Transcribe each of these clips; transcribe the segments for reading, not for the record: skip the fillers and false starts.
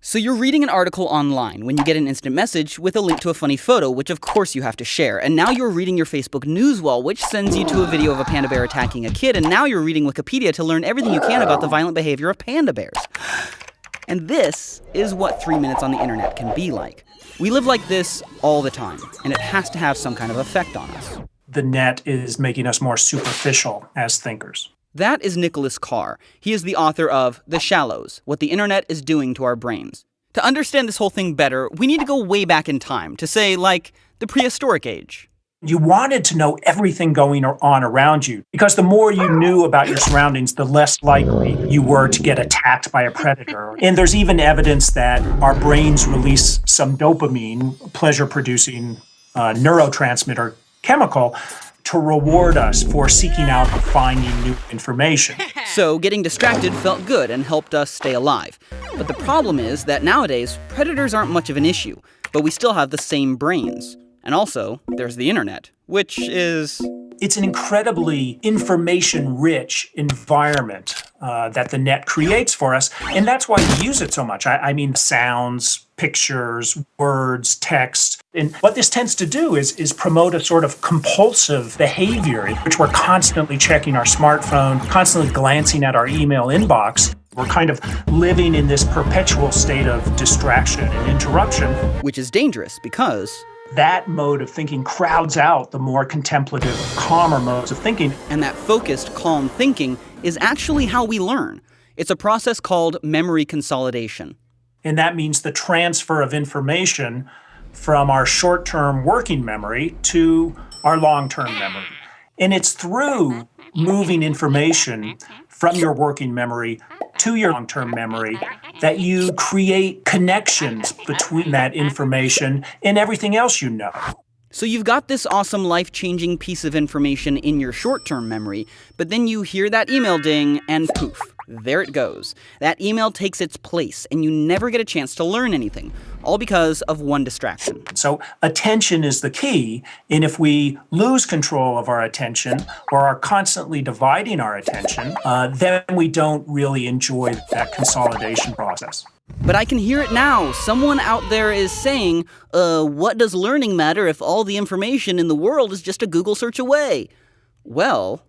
So you're reading an article online when you get an instant message with a link to a funny photo, which of course you have to share. And now you're reading your Facebook news wall, which sends you to a video of a panda bear attacking a kid. And now you're reading Wikipedia to learn everything you can about the violent behavior of panda bears. And this is what 3 minutes on the internet can be like. We live like this all the time, and it has to have some kind of effect on us. The net is making us more superficial as thinkers. That is Nicholas Carr. He is the author of The Shallows, What the Internet is Doing to Our Brains. To understand this whole thing better, we need to go way back in time, to say, like, the prehistoric age. You wanted to know everything going on around you, because the more you knew about your surroundings, the less likely you were to get attacked by a predator. And there's even evidence that our brains release some dopamine, pleasure-producing neurotransmitter chemical, to reward us for seeking out and finding new information. So getting distracted felt good and helped us stay alive. But the problem is that nowadays, predators aren't much of an issue, but we still have the same brains. And also, there's the internet, which is... It's an incredibly information-rich environment that the net creates for us, and that's why we use it so much. I mean, sounds, pictures, words, text. And what this tends to do is promote a sort of compulsive behavior in which we're constantly checking our smartphone, constantly glancing at our email inbox. We're kind of living in this perpetual state of distraction and interruption. Which is dangerous because... that mode of thinking crowds out the more contemplative, calmer modes of thinking. And that focused, calm thinking is actually how we learn. It's a process called memory consolidation. And that means the transfer of information from our short-term working memory to our long-term memory. And it's through moving information from your working memory to your long-term memory that you create connections between that information and everything else you know. So you've got this awesome life-changing piece of information in your short-term memory, but then you hear that email ding and poof, there it goes. That email takes its place and you never get a chance to learn anything, all because of one distraction. So attention is the key, and if we lose control of our attention or are constantly dividing our attention, then we don't really enjoy that consolidation process. But I can hear it now. Someone out there is saying, what does learning matter if all the information in the world is just a Google search away? Well...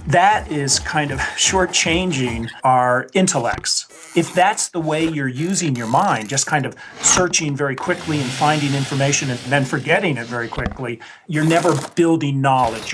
that is kind of shortchanging our intellects. If that's the way you're using your mind, just kind of searching very quickly and finding information and then forgetting it very quickly, you're never building knowledge.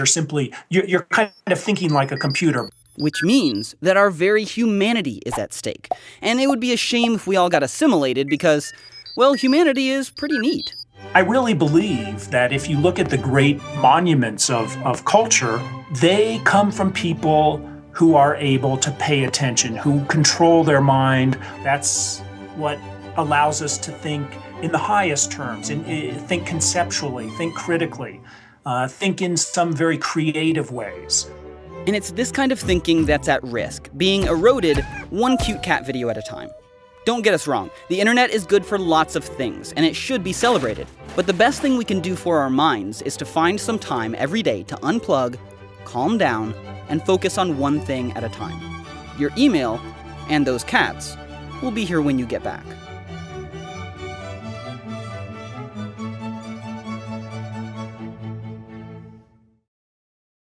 You're kind of thinking like a computer. Which means that our very humanity is at stake. And it would be a shame if we all got assimilated because, well, humanity is pretty neat. I really believe that if you look at the great monuments of culture, they come from people who are able to pay attention, who control their mind. That's what allows us to think in the highest terms, and think conceptually, think critically, think in some very creative ways. And it's this kind of thinking that's at risk, being eroded one cute cat video at a time. Don't get us wrong, the internet is good for lots of things, and it should be celebrated. But the best thing we can do for our minds is to find some time every day to unplug, calm down, and focus on one thing at a time. Your email, and those cats, will be here when you get back.